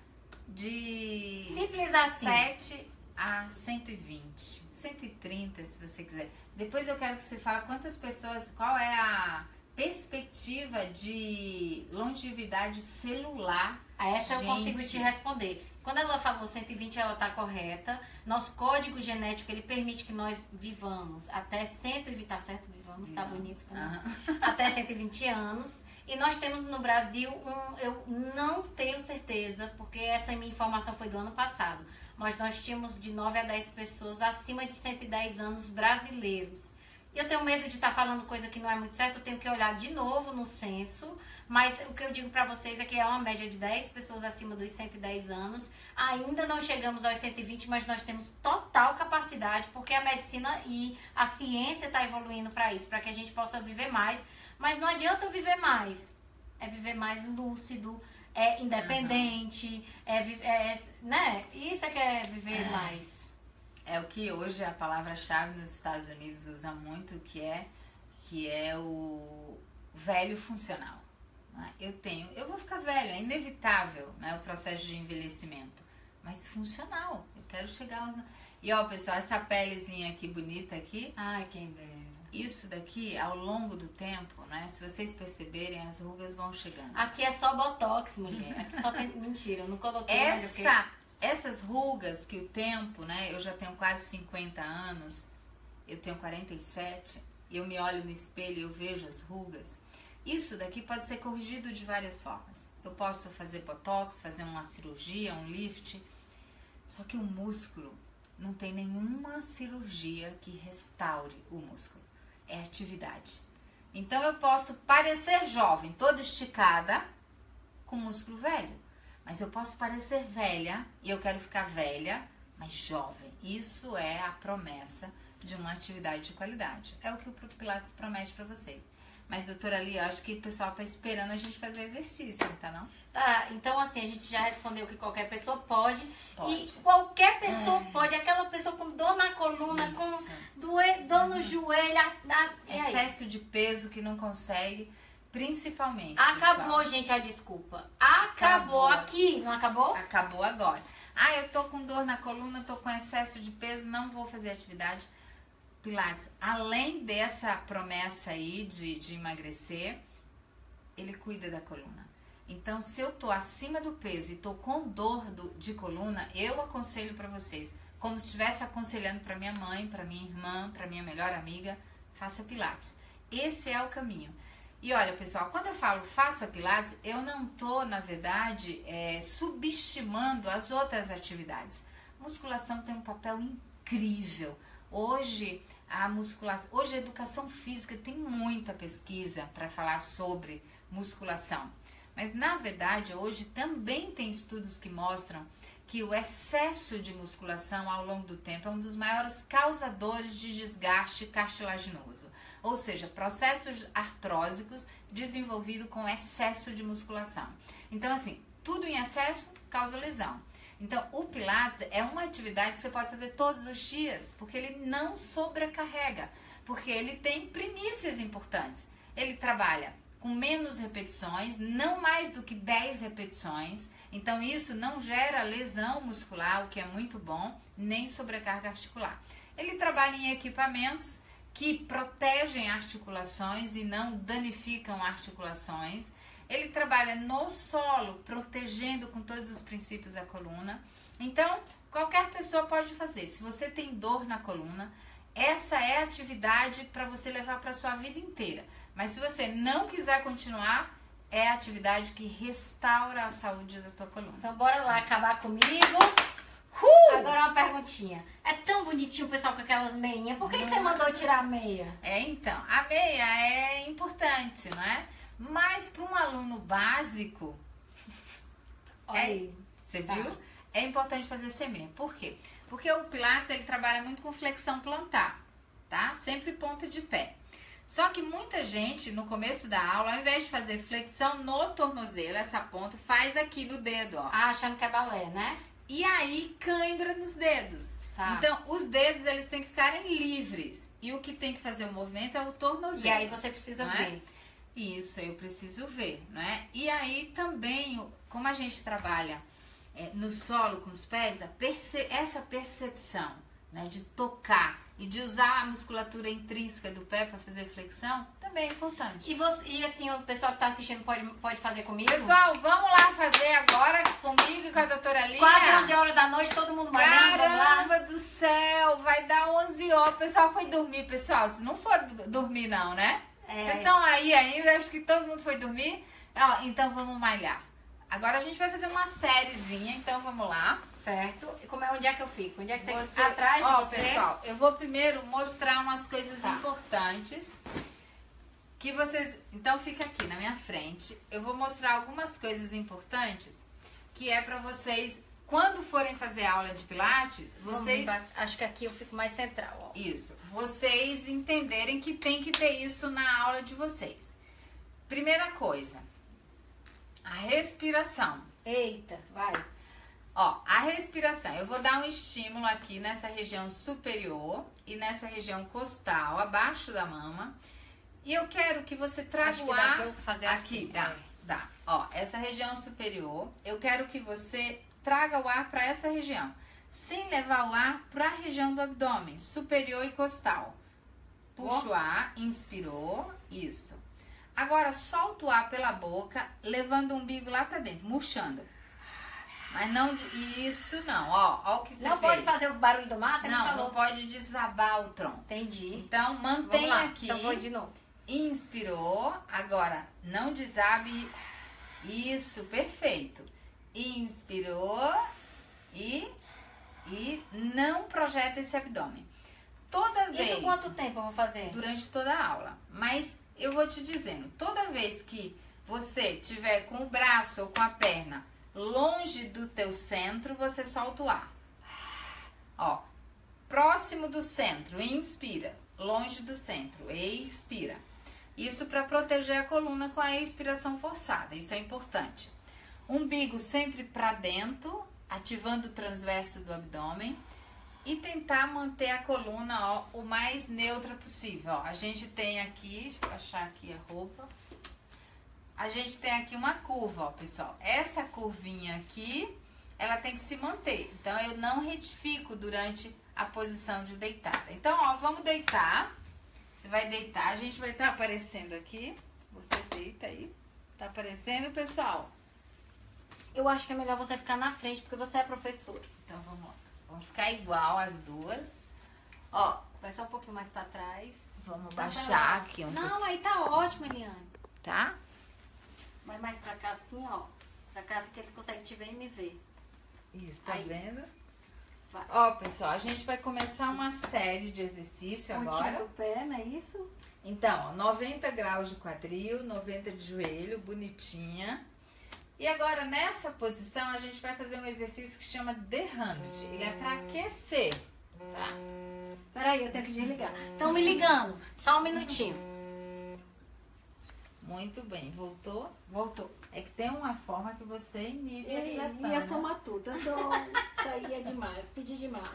De Simples assim. 7 a 120. 130, se você quiser. Depois eu quero que você fale quantas pessoas, qual é a perspectiva de longevidade celular. Essa eu consigo te responder. Quando ela falou 120, ela está correta. Nosso código genético, ele permite que nós vivamos até 120, tá certo? Vivamos, tá bonito. Né? Até 120 anos. E nós temos no Brasil, eu não tenho certeza, porque essa minha informação foi do ano passado, mas nós tínhamos de 9 a 10 pessoas acima de 110 anos brasileiros. E eu tenho medo de estar falando coisa que não é muito certa, eu tenho que olhar de novo no censo, mas o que eu digo para vocês é que é uma média de 10 pessoas acima dos 110 anos. Ainda não chegamos aos 120, mas nós temos total capacidade, porque a medicina e a ciência está evoluindo para isso, para que a gente possa viver mais. Mas não adianta eu viver mais, é viver mais lúcido, é independente, né? Isso é que é viver mais. É o que hoje a palavra-chave nos Estados Unidos usa muito, que é o velho funcional. Né? Eu vou ficar velho, é inevitável, né, o processo de envelhecimento, mas funcional. Eu quero chegar aos... E ó, pessoal, essa pelezinha aqui bonita aqui, ai, quem dera. Isso daqui, ao longo do tempo, né? Se vocês perceberem, as rugas vão chegando. Aqui é só botox, mulher. Aqui só tem... Mentira, eu não coloquei. Essas rugas que o tempo, né? Eu já tenho quase 50 anos, eu tenho 47, eu me olho no espelho e eu vejo as rugas. Isso daqui pode ser corrigido de várias formas. Eu posso fazer botox, fazer uma cirurgia, um lift. Só que o músculo não tem nenhuma cirurgia que restaure o músculo. É atividade. Então eu posso parecer jovem, toda esticada, com músculo velho. Mas eu posso parecer velha, e eu quero ficar velha, mas jovem. Isso é a promessa de uma atividade de qualidade. É o que o Pilates promete para vocês. Mas, doutora Ali, eu acho que o pessoal tá esperando a gente fazer exercício, tá não? Tá, então assim, a gente já respondeu que qualquer pessoa pode. Pode. E qualquer pessoa pode. Aquela pessoa com dor na coluna, Isso. com dor no joelho. Excesso de peso que não consegue, principalmente, Acabou, pessoal. gente, a desculpa. Acabou. Aqui, não acabou? Acabou agora. Ah, eu tô com dor na coluna, tô com excesso de peso, não vou fazer atividade. Pilates, além dessa promessa aí de emagrecer, ele cuida da coluna. Então, se eu tô acima do peso e tô com dor de coluna, eu aconselho para vocês, como se estivesse aconselhando para minha mãe, para minha irmã, para minha melhor amiga, faça Pilates. Esse é o caminho. E olha, pessoal, quando eu falo faça Pilates, eu não tô, na verdade, subestimando as outras atividades. Musculação tem um papel incrível. Hoje a educação física tem muita pesquisa para falar sobre musculação. Mas na verdade hoje também tem estudos que mostram que o excesso de musculação ao longo do tempo é um dos maiores causadores de desgaste cartilaginoso. Ou seja, processos artrósicos desenvolvidos com excesso de musculação. Então assim, tudo em excesso causa lesão. Então, o Pilates é uma atividade que você pode fazer todos os dias, porque ele não sobrecarrega, porque ele tem primícias importantes. Ele trabalha com menos repetições, não mais do que 10 repetições, então isso não gera lesão muscular, o que é muito bom, nem sobrecarga articular. Ele trabalha em equipamentos que protegem articulações e não danificam articulações. Ele trabalha no solo, protegendo com todos os princípios a coluna. Então, qualquer pessoa pode fazer. Se você tem dor na coluna, essa é a atividade para você levar para sua vida inteira. Mas se você não quiser continuar, é a atividade que restaura a saúde da tua coluna. Então, bora lá acabar comigo. Agora uma perguntinha. É tão bonitinho o pessoal com aquelas meinhas. Por que você mandou tirar a meia? Então, a meia é importante, não é? Mas para um aluno básico, você viu? É importante fazer semeia. Por quê? Porque o Pilates ele trabalha muito com flexão plantar, tá? Sempre ponta de pé. Só que muita gente, no começo da aula, ao invés de fazer flexão no tornozelo, essa ponta, faz aqui no dedo, ó. Achando que é balé, né? E aí, cãibra nos dedos. Tá. Então, os dedos, eles têm que ficarem livres. E o que tem que fazer o movimento é o tornozelo. E aí você precisa ver. Isso, eu preciso ver, não é? E aí também, como a gente trabalha no solo com os pés, essa percepção, né, de tocar e de usar a musculatura intrínseca do pé para fazer flexão, também é importante. E assim, o pessoal que tá assistindo pode fazer comigo? Pessoal, vamos lá fazer agora comigo e com a doutora Lia. Quase 11 horas da noite, todo mundo malhando, vamos lá. Caramba do céu, vai dar 11 horas. O pessoal foi dormir, pessoal. Se não for dormir não, né? Vocês estão aí ainda? Acho que todo mundo foi dormir. Então vamos malhar. Agora a gente vai fazer uma sériezinha, então vamos lá. Certo. Onde é que eu fico? Onde é que você atrás de você? Pessoal, eu vou primeiro mostrar umas coisas importantes que vocês... Então fica aqui na minha frente. Eu vou mostrar algumas coisas importantes que é pra vocês, quando forem fazer aula de Pilates, vocês... Acho que aqui eu fico mais central, ó. Isso. Vocês entenderem que tem que ter isso na aula de vocês. Primeira coisa, a respiração. Eita, vai. A respiração. Eu vou dar um estímulo aqui nessa região superior e nessa região costal, abaixo da mama. E eu quero que você traga o ar... Dá pra eu fazer aqui, assim, dá. Essa região superior, eu quero que você traga o ar para essa região, sem levar o ar para a região do abdômen, superior e costal. Puxa o ar, inspirou, isso. Agora solta o ar pela boca, levando o umbigo lá para dentro, murchando. Mas não, isso não, ó o que você fez. Não pode fazer o barulho do mar, você não falou. Não pode desabar o tronco. Entendi. Então mantenha aqui. Então vou de novo. Inspirou. Agora, não desabe. Isso, perfeito. Inspirou e não projeta esse abdômen. Toda vez... Isso quanto tempo eu vou fazer? Durante toda a aula. Mas eu vou te dizendo, toda vez que você tiver com o braço ou com a perna longe do teu centro, você solta o ar. Ó, próximo do centro, inspira. Longe do centro, expira. Isso para proteger a coluna com a expiração forçada, isso é importante. Umbigo sempre para dentro, ativando o transverso do abdômen e tentar manter a coluna, ó, o mais neutra possível. Ó, a gente tem aqui, deixa eu achar aqui a roupa. A gente tem aqui uma curva, ó, pessoal. Essa curvinha aqui, ela tem que se manter. Então, eu não retifico durante a posição de deitada. Então, ó, vamos deitar. Você vai deitar, a gente vai estar aparecendo aqui. Você deita aí. Tá aparecendo, pessoal? Eu acho que é melhor você ficar na frente, porque você é professora. Então, vamos lá. Vamos ficar igual as duas. Ó, vai só um pouquinho mais pra trás. Vamos baixar aqui um pouco. Não, aí tá ótimo, Eliane. Tá? Vai mais pra cá assim, ó. Pra cá assim que eles conseguem te ver e me ver. Isso, tá aí. Vendo? Vai. Ó, pessoal, a gente vai começar uma série de exercício agora. Do pé, não é isso? Então, ó, 90 graus de quadril, 90 de joelho, bonitinha. E agora, nessa posição, a gente vai fazer um exercício que chama The 100. Ele é pra aquecer, tá? Peraí, eu tenho que desligar. Estão me ligando. Só um minutinho. Muito bem, voltou? Voltou. É que tem uma forma que você inibe a ligação, Ia né? somar tudo. Isso aí é demais, pedi demais.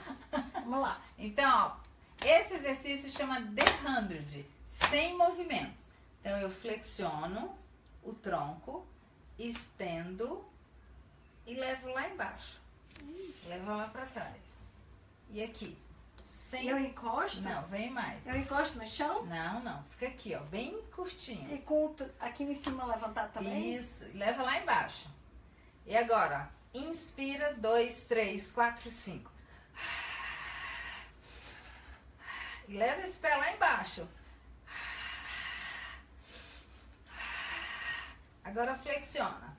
Vamos lá. Então, ó, esse exercício chama The 100, sem movimentos. Então, eu flexiono o tronco, estendo e levo lá embaixo. Levo lá pra trás. E aqui. Sem... Eu encosto? Não, vem mais. Eu encosto no chão? Não. Fica aqui, ó, bem curtinho. E com aqui em cima levantado também? Isso, e leva lá embaixo. E agora, ó, inspira, 2, 3, 4, 5. E leva esse pé lá embaixo. Agora flexiona.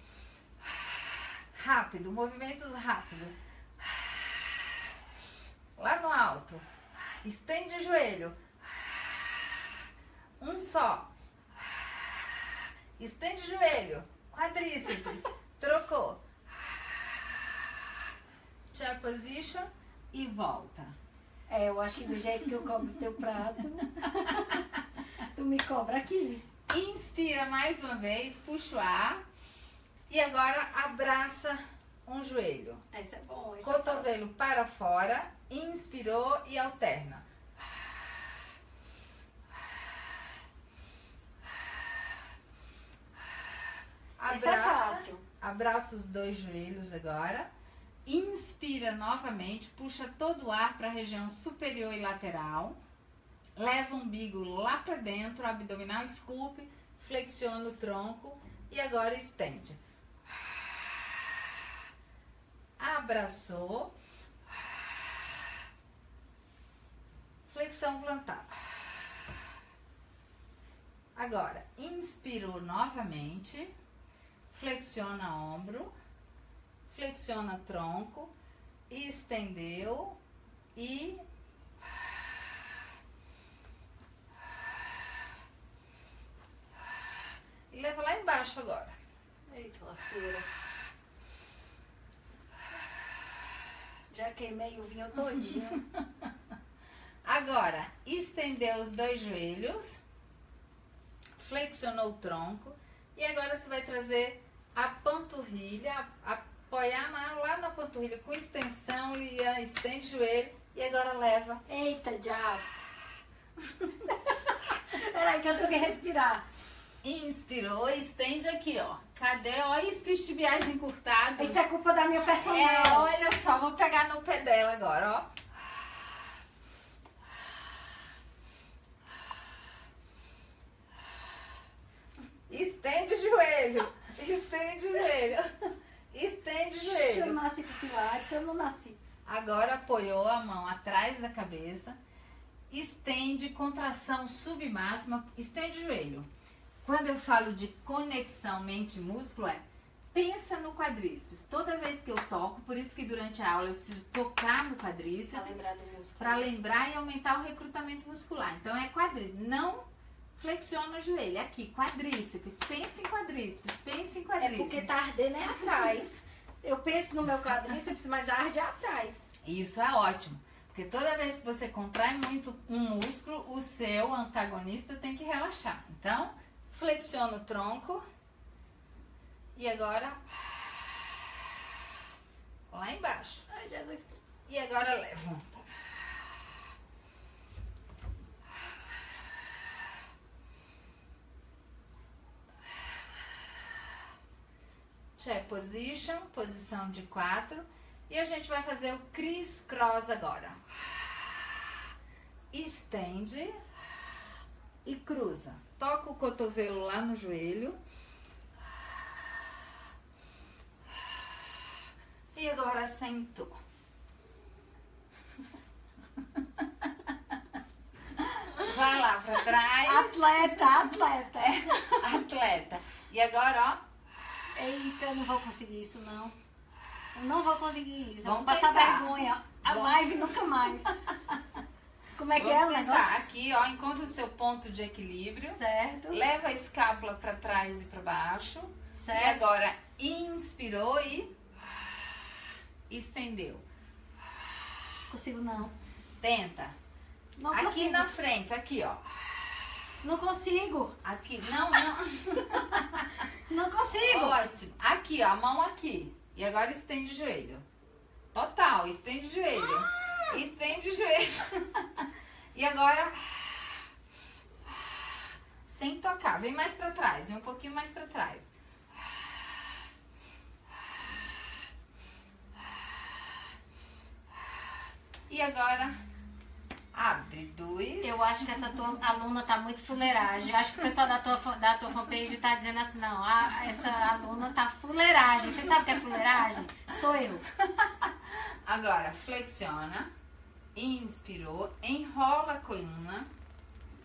Rápido, movimentos rápidos. Lá no alto. Estende o joelho. Um só. Estende o joelho. Quadríceps. Trocou. Chair position e volta. É, eu acho que do jeito que eu cobro teu prato, tu me cobra aqui. Inspira mais uma vez, puxa o ar. E agora abraça um joelho. Esse é bom. Esse Cotovelo para fora. Inspirou e alterna. Esse é fácil. Abraça os dois joelhos agora. Inspira novamente, puxa todo o ar para a região superior e lateral. Leva o umbigo lá para dentro, abdominal esculpe, flexiona o tronco e agora estende. Abraçou. Flexão plantar. Agora, inspirou novamente. Flexiona ombro. Flexiona tronco. Estendeu. E leva lá embaixo agora. Eita, lasqueira. Já queimei o vinho todinho. Agora, estendeu os dois joelhos, flexionou o tronco e agora você vai trazer a panturrilha, apoiar lá na panturrilha com extensão, Lia, estende o joelho e agora leva. Eita, diabo. Peraí que eu tenho que respirar. Inspirou, estende aqui, ó. Cadê? Olha isso que os tibiais encurtados. Isso é culpa da minha personal. É, olha só, vou pegar no pé dela agora, ó. Estende o joelho, estende o joelho, estende o joelho. Eu nasci com pilates, eu não nasci. Agora apoiou a mão atrás da cabeça estende, contração submáxima, estende o joelho. Quando eu falo de conexão mente-músculo, pensa no quadríceps. Toda vez que eu toco, por isso que durante a aula eu preciso tocar no quadríceps, para lembrar e aumentar o recrutamento muscular. Então é quadríceps, não flexiona o joelho, aqui, quadríceps, pensa em quadríceps, pensa em quadríceps. É porque tá ardendo atrás. Eu penso no meu quadríceps, mas arde atrás. Isso é ótimo, porque toda vez que você contrai muito um músculo, o seu antagonista tem que relaxar. Então, flexiona o tronco. E agora, lá embaixo. Ai, Jesus. E agora levanta. Chair position, posição de 4. E a gente vai fazer o criss-cross agora. Estende e cruza. Toca o cotovelo lá no joelho. E agora sentou. Vai lá pra trás. Atleta. Atleta. E agora, ó. Eita, eu não vou conseguir isso, não. Eu não vou conseguir isso. Vamos eu vou passar tentar. vergonha. A live nunca mais. Como é que Vamos é o tentar. negócio? Aqui, ó, encontra o seu ponto de equilíbrio. Certo. Leva a escápula pra trás e pra baixo. Certo. E agora, inspirou e estendeu. Consigo não. Tenta. Não Aqui consigo. na frente, aqui, ó. Não consigo. Aqui, não. Não consigo. Ótimo. Aqui, ó, a mão aqui. E agora estende o joelho. Total, estende o joelho. Estende o joelho. E agora, sem tocar. Vem mais pra trás, vem um pouquinho mais pra trás. E agora, abre 2. Eu acho que essa tua aluna tá muito fuleiragem. Eu acho que o pessoal da tua fanpage tá dizendo assim, não, essa aluna tá fuleiragem. Você sabe o que é fuleiragem? Sou eu. Agora, flexiona, inspirou, enrola a coluna,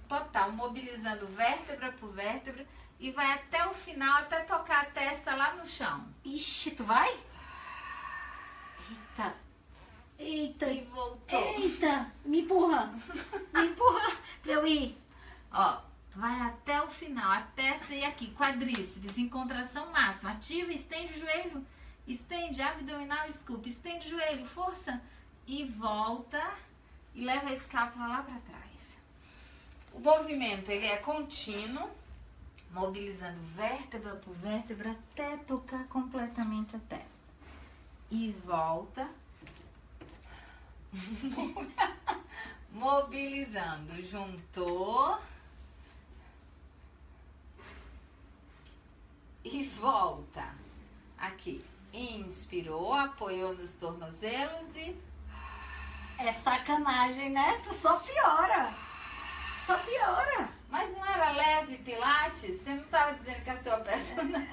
total, mobilizando vértebra por vértebra e vai até o final, até tocar a testa lá no chão. Ixi, tu vai? Eita. Eita. E voltou. Eita. Me empurra. Me empurra pra eu ir. Ó, vai até o final, a testa e aqui, quadríceps, em contração máxima. Ativa, estende o joelho, estende, abdominal, scoop, estende o joelho, força. E volta e leva a escápula lá pra trás. O movimento, ele é contínuo, mobilizando vértebra por vértebra até tocar completamente a testa. E volta. Mobilizando, juntou e volta. Aqui, inspirou, apoiou nos tornozelos e É sacanagem, né? Tu só piora. Só piora. mas não era leve pilates? Você não estava dizendo que a sua perna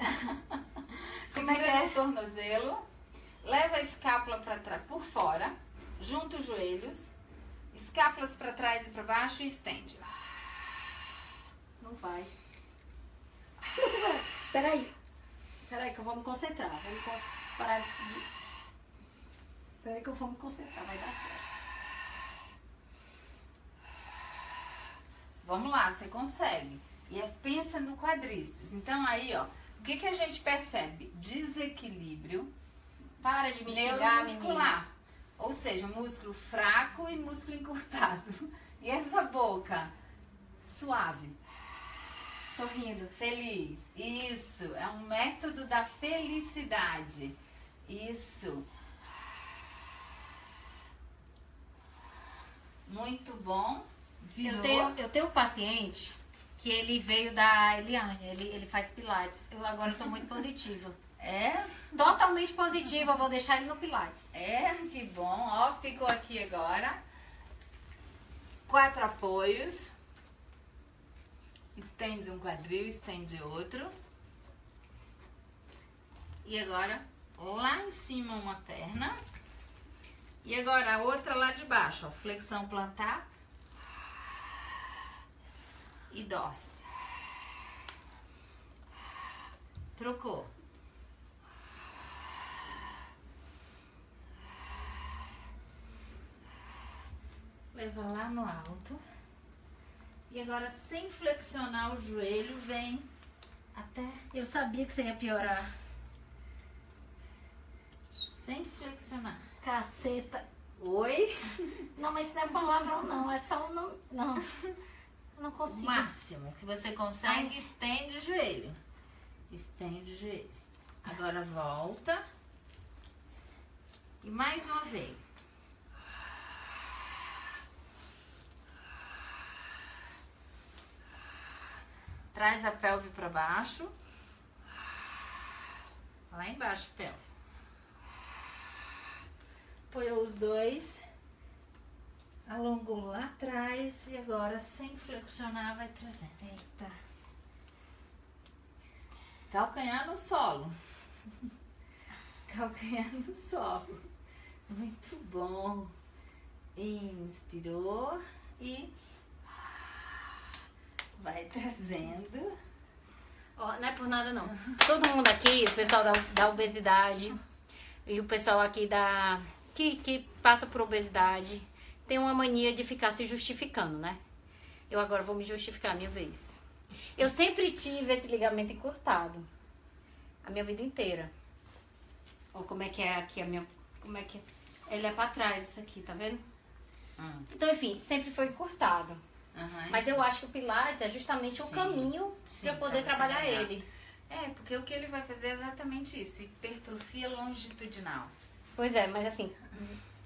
Como é que segura é? no tornozelo, leva a escápula para trás, por fora, junta os joelhos, escápulas para trás e para baixo e estende. Não vai. Peraí. Peraí que eu vou me concentrar. Vou me parar de... Peraí que eu vou me concentrar. Vai dar certo. Vamos lá, você consegue. E pensa no quadríceps. Então aí, ó, o que a gente percebe? Desequilíbrio Para de me xingar, menina. neuromuscular. Ou seja, músculo fraco e músculo encurtado. E essa boca? Suave. Sorrindo. Feliz. Isso. É um método da felicidade. Isso. Muito bom. Virou. Eu tenho um paciente que ele veio da Eliane, ele faz pilates. Eu agora tô muito positiva. É? Totalmente positiva, eu vou deixar ele no pilates. É, que bom. Ó, ficou aqui agora. 4 apoios. Estende um quadril, estende outro. E agora, lá em cima uma perna. E agora a outra lá de baixo, ó. Flexão plantar. e dorse. Trocou. Leva lá no alto. E agora, sem flexionar o joelho, vem até... Eu sabia que você ia piorar. Sem flexionar. Caceta. Oi? Não, mas isso não é palavrão, não. É só um... Não. Não O consigo. máximo que você consegue, estende o joelho. Estende o joelho. Agora volta. E mais uma vez. Traz a pelve para baixo. Lá embaixo, pelve. Apoiou os dois. Alongou lá atrás. E agora, sem flexionar, vai trazendo. Eita. Calcanhar no solo. Calcanhar no solo. Muito bom. Inspirou e vai trazendo. Ó, não é por nada, não. Todo mundo aqui, o pessoal da obesidade e o pessoal aqui que passa por obesidade, tem uma mania de ficar se justificando, né? Eu agora vou me justificar a minha vez. Eu sempre tive esse ligamento encurtado. A minha vida inteira. Ou como é que é aqui a minha... Como é que é? Ele é pra trás, isso aqui, tá vendo? Então, enfim, sempre foi encurtado. Mas eu acho que o Pilates é justamente o caminho para eu poder trabalhar ele. É, porque o que ele vai fazer é exatamente isso. Hipertrofia longitudinal. Pois é, mas assim...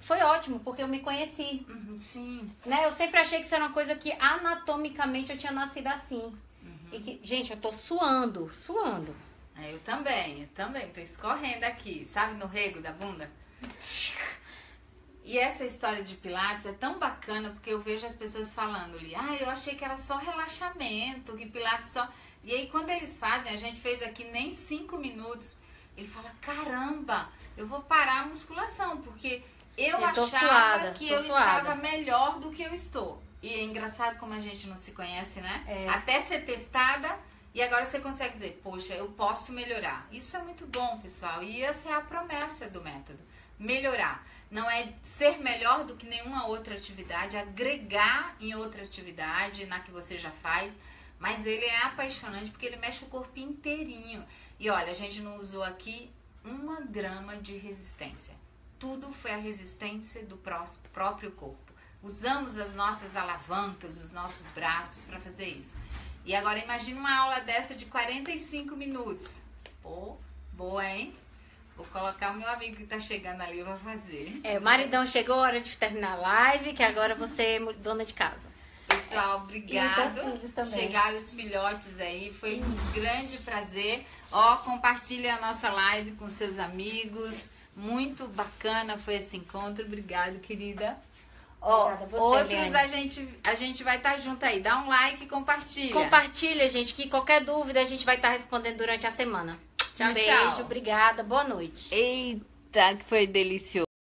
Foi ótimo, porque eu me conheci. Sim. Né? Eu sempre achei que isso era uma coisa que anatomicamente eu tinha nascido assim. E que, gente, eu tô suando. Eu também. Tô escorrendo aqui, sabe, no rego da bunda. E essa história de Pilates é tão bacana, porque eu vejo as pessoas falando ali, eu achei que era só relaxamento, que Pilates só... E aí quando eles fazem, a gente fez aqui nem 5 minutos, ele fala, caramba, eu vou parar a musculação, porque eu achava que eu estava melhor do que eu estou. E é engraçado como a gente não se conhece, né? Até ser testada e agora você consegue dizer, poxa, eu posso melhorar. Isso é muito bom, pessoal. E essa é a promessa do método. Melhorar. Não é ser melhor do que nenhuma outra atividade, agregar em outra atividade, na que você já faz. Mas ele é apaixonante porque ele mexe o corpo inteirinho. E olha, a gente não usou aqui 1 grama de resistência. Tudo foi a resistência do próprio corpo. Usamos as nossas alavancas, os nossos braços para fazer isso. E agora imagina uma aula dessa de 45 minutos. Pô, boa, hein? Vou colocar o meu amigo que tá chegando ali, eu vou fazer. O maridão chegou, hora de terminar a live, que agora você é dona de casa. Pessoal, obrigado. E filhos também. Chegaram os filhotes aí, foi um grande prazer. Ó, compartilha a nossa live com seus amigos. Muito bacana foi esse encontro. Obrigada, querida. Obrigada, você, outros a gente vai estar junto aí. Dá um like e compartilha. Compartilha, gente, que qualquer dúvida a gente vai estar respondendo durante a semana. Tchau, um beijo, tchau. Obrigada, boa noite. Eita, que foi delicioso.